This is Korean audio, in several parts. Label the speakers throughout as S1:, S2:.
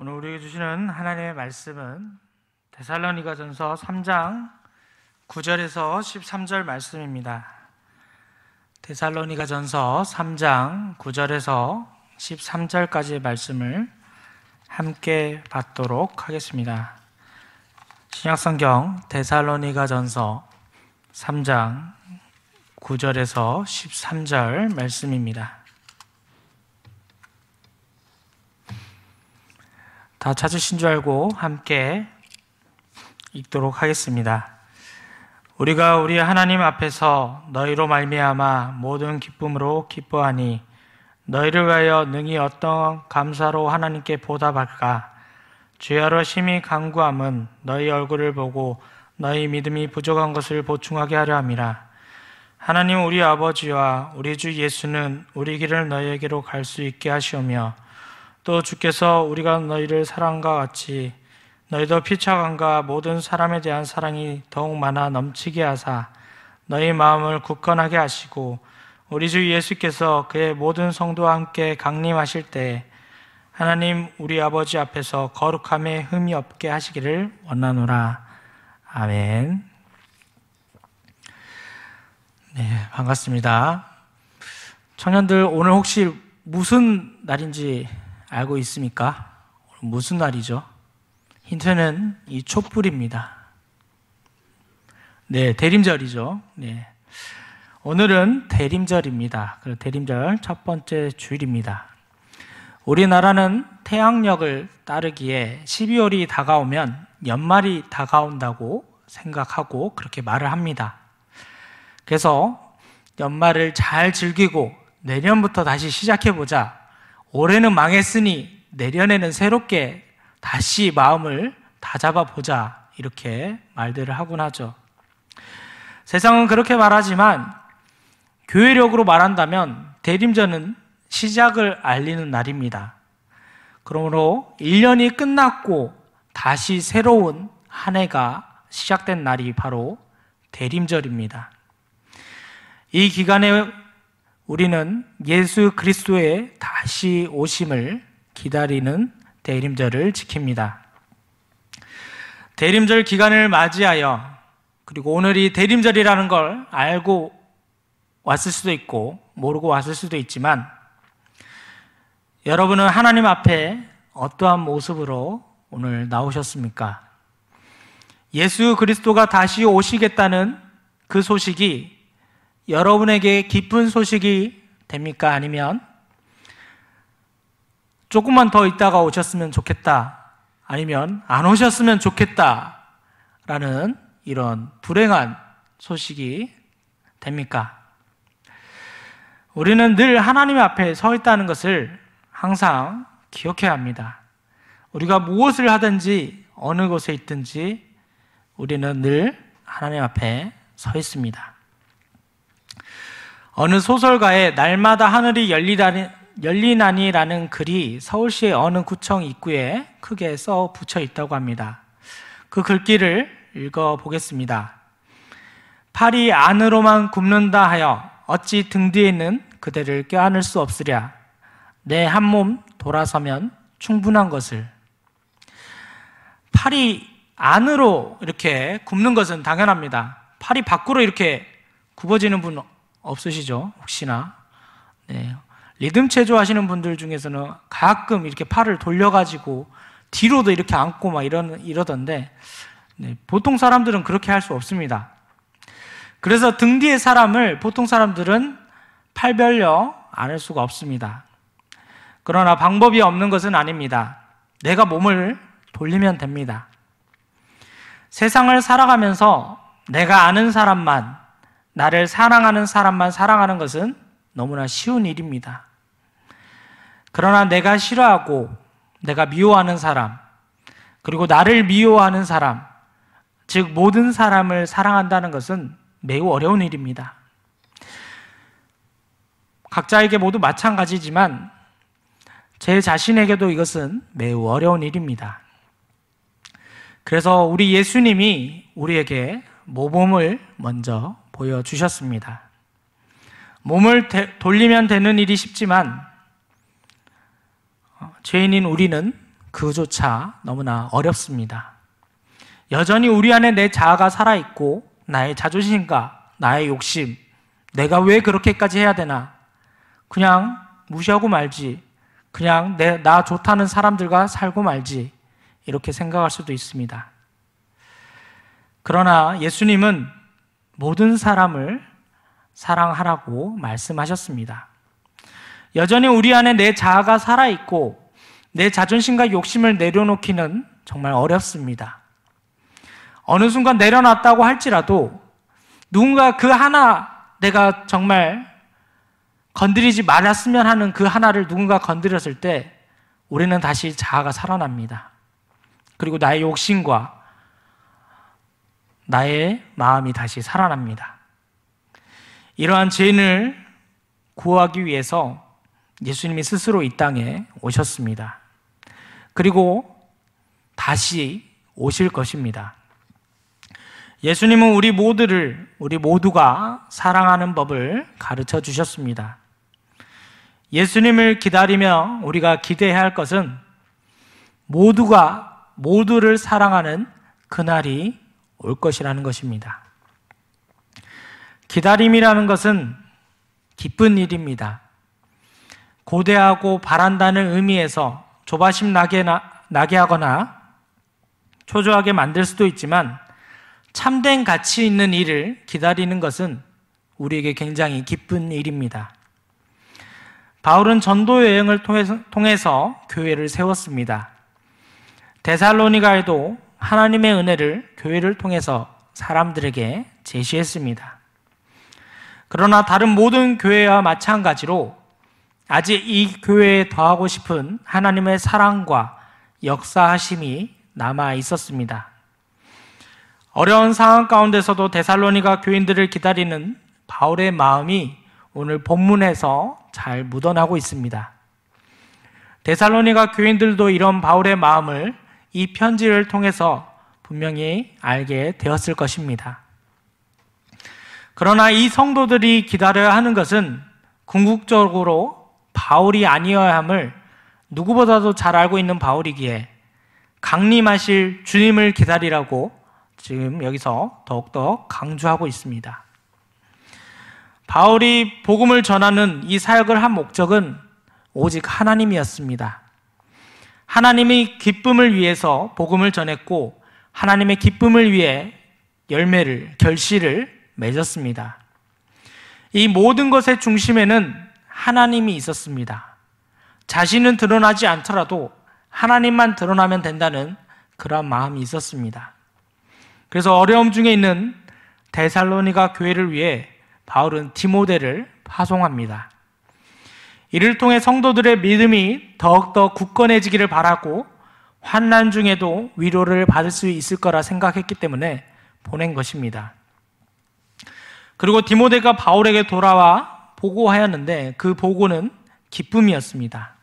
S1: 오늘 우리에게 주시는 하나님의 말씀은 데살로니가전서 3장 9절에서 13절 말씀입니다. 데살로니가전서 3장 9절에서 13절까지의 말씀을 함께 받도록 하겠습니다. 신약성경 데살로니가전서 3장 9절에서 13절 말씀입니다. 다 찾으신 줄 알고 함께 읽도록 하겠습니다. 우리가 우리 하나님 앞에서 너희로 말미암아 모든 기쁨으로 기뻐하니 너희를 위하여 능히 어떤 감사로 하나님께 보답할까? 주여로 심히 간구함은 너희 얼굴을 보고 너희 믿음이 부족한 것을 보충하게 하려 함이라. 하나님 우리 아버지와 우리 주 예수는 우리 길을 너희에게로 갈 수 있게 하시오며 또 주께서 우리가 너희를 사랑과 같이 너희도 피차감과 모든 사람에 대한 사랑이 더욱 많아 넘치게 하사 너희 마음을 굳건하게 하시고 우리 주 예수께서 그의 모든 성도와 함께 강림하실 때 하나님 우리 아버지 앞에서 거룩함에 흠이 없게 하시기를 원하노라. 아멘. 네, 반갑습니다. 청년들 오늘 혹시 무슨 날인지 알고 있습니까? 무슨 날이죠? 힌트는 이 촛불입니다. 네, 대림절이죠. 네. 오늘은 대림절입니다. 대림절 첫 번째 주일입니다. 우리나라는 태양력을 따르기에 12월이 다가오면 연말이 다가온다고 생각하고 그렇게 말을 합니다. 그래서 연말을 잘 즐기고 내년부터 다시 시작해보자. 올해는 망했으니 내년에는 새롭게 다시 마음을 다잡아보자 이렇게 말들을 하곤 하죠. 세상은 그렇게 말하지만 교회력으로 말한다면 대림절은 시작을 알리는 날입니다. 그러므로 1년이 끝났고 다시 새로운 한 해가 시작된 날이 바로 대림절입니다. 이 기간에 우리는 예수 그리스도의 다시 오심을 기다리는 대림절을 지킵니다. 대림절 기간을 맞이하여 그리고 오늘이 대림절이라는 걸 알고 왔을 수도 있고 모르고 왔을 수도 있지만 여러분은 하나님 앞에 어떠한 모습으로 오늘 나오셨습니까? 예수 그리스도가 다시 오시겠다는 그 소식이 여러분에게 기쁜 소식이 됩니까? 아니면 조금만 더 있다가 오셨으면 좋겠다. 아니면 안 오셨으면 좋겠다. 라는 이런 불행한 소식이 됩니까? 우리는 늘 하나님 앞에 서 있다는 것을 항상 기억해야 합니다. 우리가 무엇을 하든지 어느 곳에 있든지 우리는 늘 하나님 앞에 서 있습니다. 어느 소설가의 날마다 하늘이 열리나니라는 글이 서울시의 어느 구청 입구에 크게 써 붙여 있다고 합니다. 그 글귀를 읽어보겠습니다. 팔이 안으로만 굽는다 하여 어찌 등 뒤에 있는 그대를 껴안을 수 없으랴. 내 한 몸 돌아서면 충분한 것을. 팔이 안으로 이렇게 굽는 것은 당연합니다. 팔이 밖으로 이렇게 굽어지는 분 없으시죠? 혹시나. 네. 리듬 체조 하시는 분들 중에서는 가끔 이렇게 팔을 돌려가지고 뒤로도 이렇게 앉고 막 이러던데, 네. 보통 사람들은 그렇게 할 수 없습니다. 그래서 등 뒤에 사람을 보통 사람들은 팔 벌려 안을 수가 없습니다. 그러나 방법이 없는 것은 아닙니다. 내가 몸을 돌리면 됩니다. 세상을 살아가면서 내가 아는 사람만, 나를 사랑하는 사람만 사랑하는 것은 너무나 쉬운 일입니다. 그러나 내가 싫어하고 내가 미워하는 사람, 그리고 나를 미워하는 사람, 즉 모든 사람을 사랑한다는 것은 매우 어려운 일입니다. 각자에게 모두 마찬가지지만 제 자신에게도 이것은 매우 어려운 일입니다. 그래서 우리 예수님이 우리에게 모범을 먼저 보여주셨습니다. 몸을 돌리면 되는 일이 쉽지만 죄인인 우리는 그조차 너무나 어렵습니다. 여전히 우리 안에 내 자아가 살아있고 나의 자존심과 나의 욕심, 내가 왜 그렇게까지 해야 되나? 그냥 무시하고 말지. 그냥 나 좋다는 사람들과 살고 말지. 이렇게 생각할 수도 있습니다. 그러나 예수님은 모든 사람을 사랑하라고 말씀하셨습니다. 여전히 우리 안에 내 자아가 살아있고 내 자존심과 욕심을 내려놓기는 정말 어렵습니다. 어느 순간 내려놨다고 할지라도 누군가 그 하나, 내가 정말 건드리지 말았으면 하는 그 하나를 누군가 건드렸을 때 우리는 다시 자아가 살아납니다. 그리고 나의 욕심과 나의 마음이 다시 살아납니다. 이러한 죄인을 구하기 위해서 예수님이 스스로 이 땅에 오셨습니다. 그리고 다시 오실 것입니다. 예수님은 우리 모두가 사랑하는 법을 가르쳐 주셨습니다. 예수님을 기다리며 우리가 기대해야 할 것은 모두가 모두를 사랑하는 그날이 올 것이라는 것입니다. 기다림이라는 것은 기쁜 일입니다. 고대하고 바란다는 의미에서 조바심 나게 하거나 초조하게 만들 수도 있지만 참된 가치 있는 일을 기다리는 것은 우리에게 굉장히 기쁜 일입니다. 바울은 전도 여행을 통해서 교회를 세웠습니다. 데살로니가에도 하나님의 은혜를 교회를 통해서 사람들에게 제시했습니다. 그러나 다른 모든 교회와 마찬가지로 아직 이 교회에 더하고 싶은 하나님의 사랑과 역사하심이 남아 있었습니다. 어려운 상황 가운데서도 데살로니가 교인들을 기다리는 바울의 마음이 오늘 본문에서 잘 묻어나고 있습니다. 데살로니가 교인들도 이런 바울의 마음을 이 편지를 통해서 분명히 알게 되었을 것입니다. 그러나 이 성도들이 기다려야 하는 것은 궁극적으로 바울이 아니어야 함을 누구보다도 잘 알고 있는 바울이기에 강림하실 주님을 기다리라고 지금 여기서 더욱더 강조하고 있습니다. 바울이 복음을 전하는 이 사역을 한 목적은 오직 하나님이었습니다. 하나님이 기쁨을 위해서 복음을 전했고 하나님의 기쁨을 위해 결실을 맺었습니다. 이 모든 것의 중심에는 하나님이 있었습니다. 자신은 드러나지 않더라도 하나님만 드러나면 된다는 그런 마음이 있었습니다. 그래서 어려움 중에 있는 데살로니가 교회를 위해 바울은 디모데를 파송합니다. 이를 통해 성도들의 믿음이 더욱더 굳건해지기를 바라고 환난 중에도 위로를 받을 수 있을 거라 생각했기 때문에 보낸 것입니다. 그리고 디모데가 바울에게 돌아와 보고하였는데 그 보고는 기쁨이었습니다.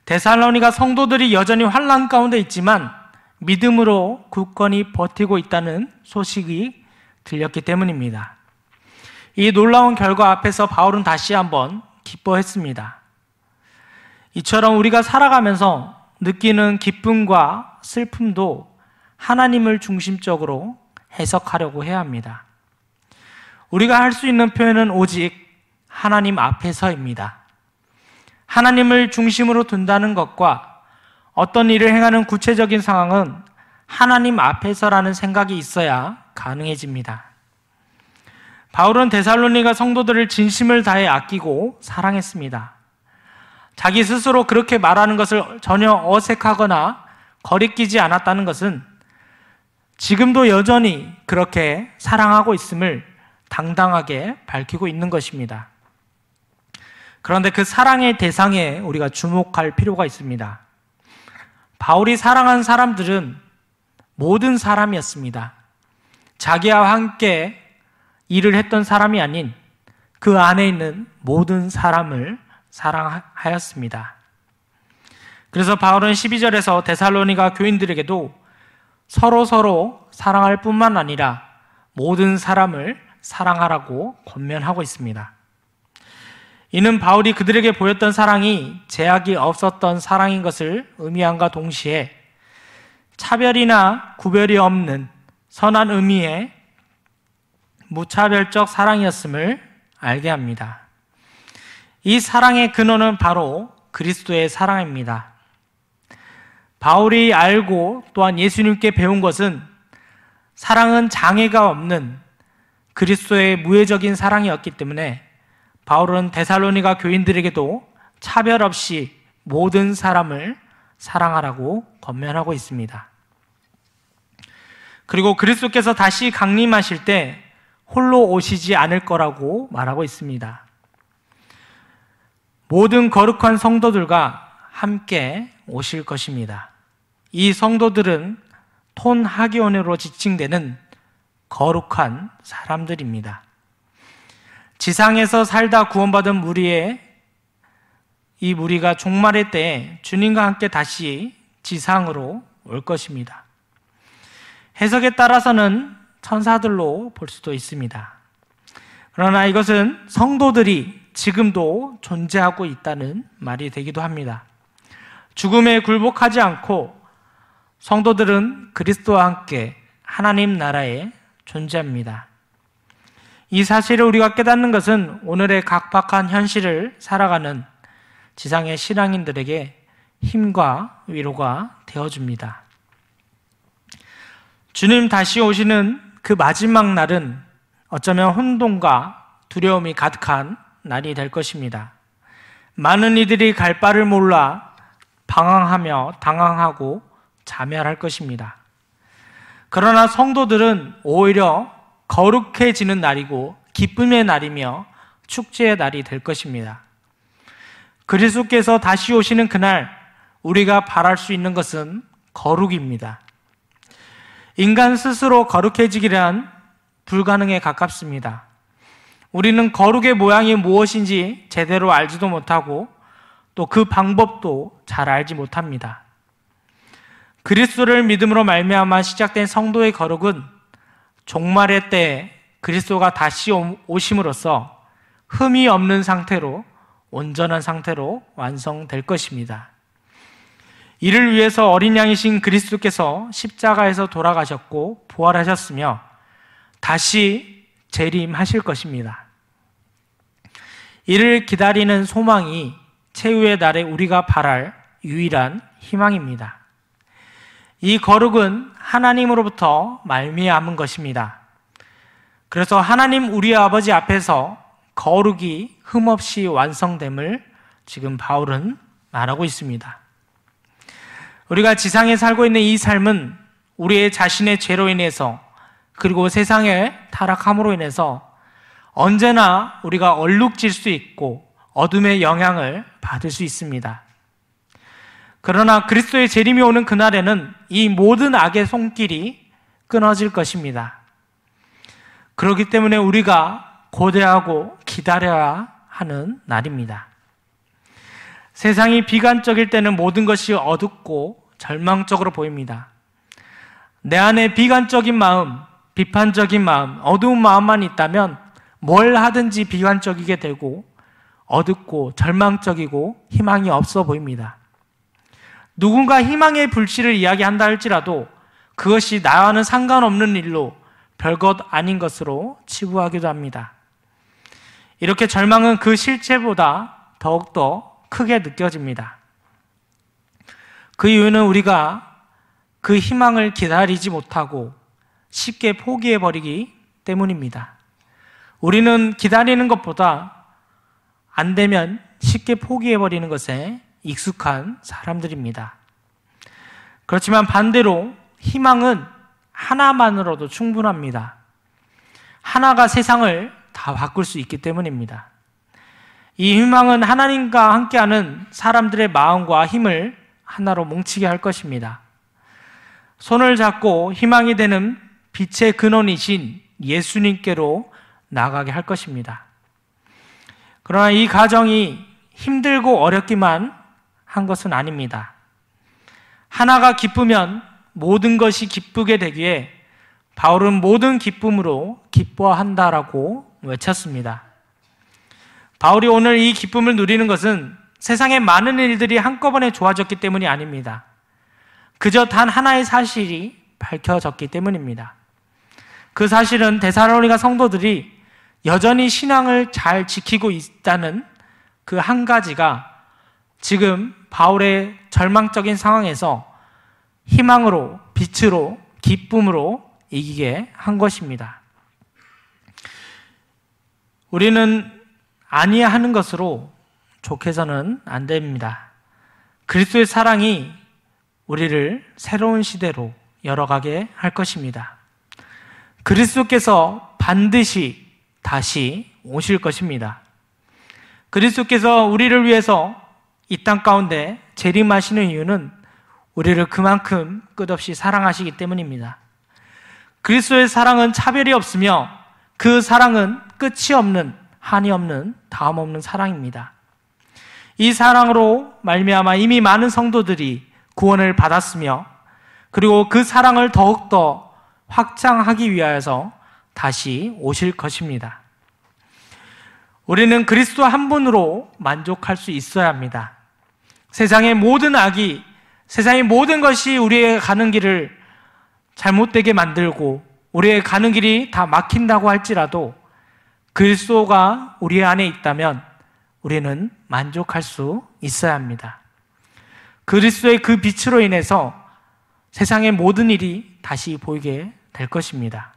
S1: 데살로니가 성도들이 여전히 환난 가운데 있지만 믿음으로 굳건히 버티고 있다는 소식이 들렸기 때문입니다. 이 놀라운 결과 앞에서 바울은 다시 한번 기뻐했습니다. 이처럼 우리가 살아가면서 느끼는 기쁨과 슬픔도 하나님을 중심적으로 해석하려고 해야 합니다. 우리가 할 수 있는 표현은 오직 하나님 앞에서입니다. 하나님을 중심으로 둔다는 것과 어떤 일을 행하는 구체적인 상황은 하나님 앞에서라는 생각이 있어야 가능해집니다. 바울은 데살로니가 성도들을 진심을 다해 아끼고 사랑했습니다. 자기 스스로 그렇게 말하는 것을 전혀 어색하거나 거리끼지 않았다는 것은 지금도 여전히 그렇게 사랑하고 있음을 당당하게 밝히고 있는 것입니다. 그런데 그 사랑의 대상에 우리가 주목할 필요가 있습니다. 바울이 사랑한 사람들은 모든 사람이었습니다. 자기와 함께 일을 했던 사람이 아닌 그 안에 있는 모든 사람을 사랑하였습니다. 그래서 바울은 12절에서 데살로니가 교인들에게도 서로 사랑할 뿐만 아니라 모든 사람을 사랑하라고 권면하고 있습니다. 이는 바울이 그들에게 보였던 사랑이 제약이 없었던 사랑인 것을 의미함과 동시에 차별이나 구별이 없는 선한 의미의 무차별적 사랑이었음을 알게 합니다. 이 사랑의 근원은 바로 그리스도의 사랑입니다. 바울이 알고 또한 예수님께 배운 것은 사랑은 장애가 없는 그리스도의 무해적인 사랑이었기 때문에 바울은 데살로니가 교인들에게도 차별 없이 모든 사람을 사랑하라고 권면하고 있습니다. 그리고 그리스도께서 다시 강림하실 때 홀로 오시지 않을 거라고 말하고 있습니다. 모든 거룩한 성도들과 함께 오실 것입니다. 이 성도들은 톤 하기온으로 지칭되는 거룩한 사람들입니다. 지상에서 살다 구원받은 이 무리가 종말의 때에 주님과 함께 다시 지상으로 올 것입니다. 해석에 따라서는 천사들로 볼 수도 있습니다. 그러나 이것은 성도들이 지금도 존재하고 있다는 말이 되기도 합니다. 죽음에 굴복하지 않고 성도들은 그리스도와 함께 하나님 나라에 존재합니다. 이 사실을 우리가 깨닫는 것은 오늘의 각박한 현실을 살아가는 지상의 신앙인들에게 힘과 위로가 되어줍니다. 주님 다시 오시는 그 마지막 날은 어쩌면 혼돈과 두려움이 가득한 날이 될 것입니다. 많은 이들이 갈 바를 몰라 방황하며 당황하고 자멸할 것입니다. 그러나 성도들은 오히려 거룩해지는 날이고 기쁨의 날이며 축제의 날이 될 것입니다. 그리스도께서 다시 오시는 그날 우리가 바랄 수 있는 것은 거룩입니다. 인간 스스로 거룩해지기란 불가능에 가깝습니다. 우리는 거룩의 모양이 무엇인지 제대로 알지도 못하고 또 그 방법도 잘 알지 못합니다. 그리스도를 믿음으로 말미암아 시작된 성도의 거룩은 종말의 때에 그리스도가 다시 오심으로써 흠이 없는 상태로 온전한 상태로 완성될 것입니다. 이를 위해서 어린 양이신 그리스도께서 십자가에서 돌아가셨고 부활하셨으며 다시 재림하실 것입니다. 이를 기다리는 소망이 최후의 날에 우리가 바랄 유일한 희망입니다. 이 거룩은 하나님으로부터 말미암은 것입니다. 그래서 하나님 우리 아버지 앞에서 거룩이 흠없이 완성됨을 지금 바울은 말하고 있습니다. 우리가 지상에 살고 있는 이 삶은 우리의 자신의 죄로 인해서 그리고 세상의 타락함으로 인해서 언제나 우리가 얼룩질 수 있고 어둠의 영향을 받을 수 있습니다. 그러나 그리스도의 재림이 오는 그날에는 이 모든 악의 손길이 끊어질 것입니다. 그렇기 때문에 우리가 고대하고 기다려야 하는 날입니다. 세상이 비관적일 때는 모든 것이 어둡고 절망적으로 보입니다. 내 안에 비관적인 마음, 비판적인 마음, 어두운 마음만 있다면 뭘 하든지 비관적이게 되고 어둡고 절망적이고 희망이 없어 보입니다. 누군가 희망의 불씨를 이야기한다 할지라도 그것이 나와는 상관없는 일로 별것 아닌 것으로 치부하기도 합니다. 이렇게 절망은 그 실체보다 더욱더 크게 느껴집니다. 그 이유는 우리가 그 희망을 기다리지 못하고 쉽게 포기해버리기 때문입니다. 우리는 기다리는 것보다 안 되면 쉽게 포기해버리는 것에 익숙한 사람들입니다. 그렇지만 반대로 희망은 하나만으로도 충분합니다. 하나가 세상을 다 바꿀 수 있기 때문입니다. 이 희망은 하나님과 함께하는 사람들의 마음과 힘을 하나로 뭉치게 할 것입니다. 손을 잡고 희망이 되는 빛의 근원이신 예수님께로 나아가게 할 것입니다. 그러나 이 과정이 힘들고 어렵기만 한 것은 아닙니다. 하나가 기쁘면 모든 것이 기쁘게 되기에 바울은 모든 기쁨으로 기뻐한다라고 외쳤습니다. 바울이 오늘 이 기쁨을 누리는 것은 세상의 많은 일들이 한꺼번에 좋아졌기 때문이 아닙니다. 그저 단 하나의 사실이 밝혀졌기 때문입니다. 그 사실은 데살로니가 성도들이 여전히 신앙을 잘 지키고 있다는 그 한 가지가 지금 바울의 절망적인 상황에서 희망으로, 빛으로, 기쁨으로 이기게 한 것입니다. 우리는 아니하는 것으로 족해서는 안 됩니다. 그리스도의 사랑이 우리를 새로운 시대로 열어가게 할 것입니다. 그리스도께서 반드시 다시 오실 것입니다. 그리스도께서 우리를 위해서 이 땅 가운데 재림하시는 이유는 우리를 그만큼 끝없이 사랑하시기 때문입니다. 그리스도의 사랑은 차별이 없으며 그 사랑은 끝이 없는, 한이 없는, 다음 없는 사랑입니다. 이 사랑으로 말미암아 이미 많은 성도들이 구원을 받았으며 그리고 그 사랑을 더욱더 확장하기 위하여서 다시 오실 것입니다. 우리는 그리스도 한 분으로 만족할 수 있어야 합니다. 세상의 모든 악이, 세상의 모든 것이 우리의 가는 길을 잘못되게 만들고 우리의 가는 길이 다 막힌다고 할지라도 그리스도가 우리 안에 있다면 우리는 만족할 수 있어야 합니다. 그리스도의 그 빛으로 인해서 세상의 모든 일이 다시 보이게 될 것입니다.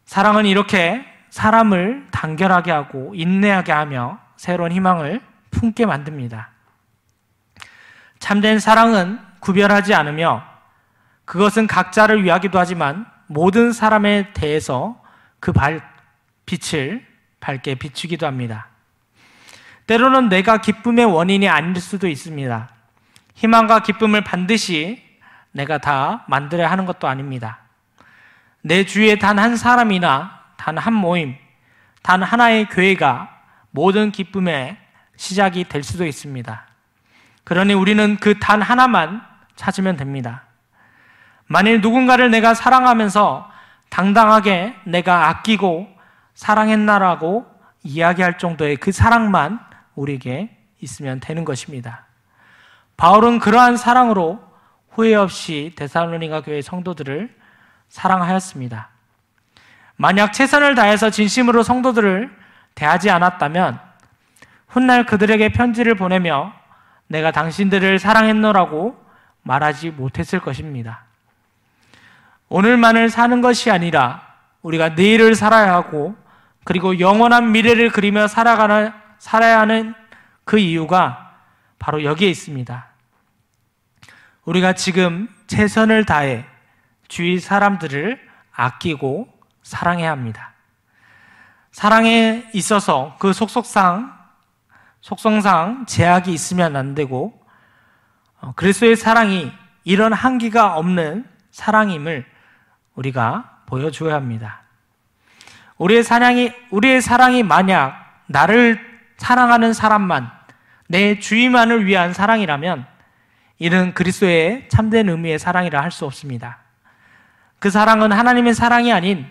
S1: 사랑은 이렇게 사람을 단결하게 하고 인내하게 하며 새로운 희망을 품게 만듭니다. 참된 사랑은 구별하지 않으며 그것은 각자를 위하기도 하지만 모든 사람에 대해서 그 빛을 밝게 비추기도 합니다. 때로는 내가 기쁨의 원인이 아닐 수도 있습니다. 희망과 기쁨을 반드시 내가 다 만들어야 하는 것도 아닙니다. 내 주위에 단 한 사람이나 단 한 모임, 단 하나의 교회가 모든 기쁨의 시작이 될 수도 있습니다. 그러니 우리는 그 단 하나만 찾으면 됩니다. 만일 누군가를 내가 사랑하면서 당당하게 내가 아끼고 사랑했나라고 이야기할 정도의 그 사랑만 우리에게 있으면 되는 것입니다. 바울은 그러한 사랑으로 후회 없이 데살로니가 교회 성도들을 사랑하였습니다. 만약 최선을 다해서 진심으로 성도들을 대하지 않았다면 훗날 그들에게 편지를 보내며 내가 당신들을 사랑했노라고 말하지 못했을 것입니다. 오늘만을 사는 것이 아니라 우리가 내일을 살아야 하고 그리고 영원한 미래를 그리며 살아야 하는 그 이유가 바로 여기에 있습니다. 우리가 지금 최선을 다해 주위 사람들을 아끼고 사랑해야 합니다. 사랑에 있어서 그 속성상 제약이 있으면 안 되고 그리스도의 사랑이 이런 한계가 없는 사랑임을 우리가 보여줘야 합니다. 우리의 사랑이 만약 나를 사랑하는 사람만, 내 주위만을 위한 사랑이라면 이는 그리스도의 참된 의미의 사랑이라 할 수 없습니다. 그 사랑은 하나님의 사랑이 아닌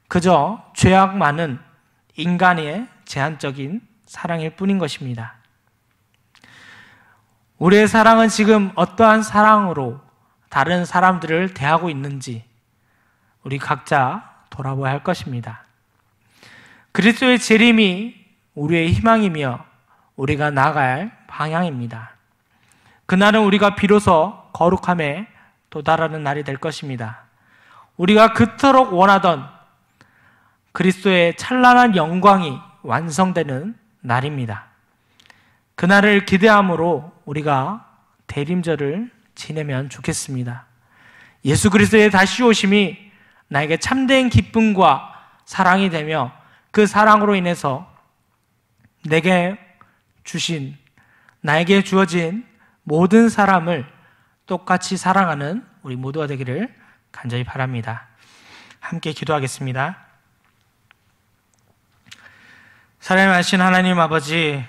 S1: 그저 죄악 많은 인간의 제한적인 사랑일 뿐인 것입니다. 우리의 사랑은 지금 어떠한 사랑으로 다른 사람들을 대하고 있는지 우리 각자 돌아봐야 할 것입니다. 그리스도의 재림이 우리의 희망이며 우리가 나아갈 방향입니다. 그날은 우리가 비로소 거룩함에 도달하는 날이 될 것입니다. 우리가 그토록 원하던 그리스도의 찬란한 영광이 완성되는 날입니다. 그날을 기대함으로 우리가 대림절을 지내면 좋겠습니다. 예수 그리스도의 다시 오심이 나에게 참된 기쁨과 사랑이 되며 그 사랑으로 인해서 나에게 주어진 모든 사람을 똑같이 사랑하는 우리 모두가 되기를 간절히 바랍니다. 함께 기도하겠습니다. 사랑하신 하나님 아버지,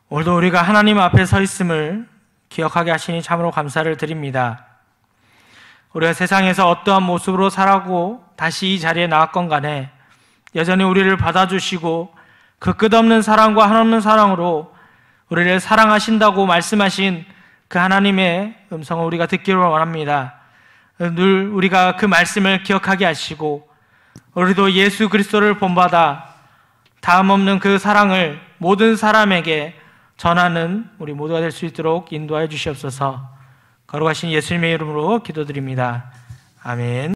S1: 오늘도 우리가 하나님 앞에 서 있음을 기억하게 하시니 참으로 감사를 드립니다. 우리가 세상에서 어떠한 모습으로 살아고 다시 이 자리에 나왔건 간에 여전히 우리를 받아주시고 그 끝없는 사랑과 한없는 사랑으로 우리를 사랑하신다고 말씀하신 그 하나님의 음성을 우리가 듣기를 원합니다. 늘 우리가 그 말씀을 기억하게 하시고 우리도 예수 그리스도를 본받아 다음 없는 그 사랑을 모든 사람에게 전하는 우리 모두가 될 수 있도록 인도하여 주시옵소서. 거룩하신 예수님의 이름으로 기도드립니다. 아멘.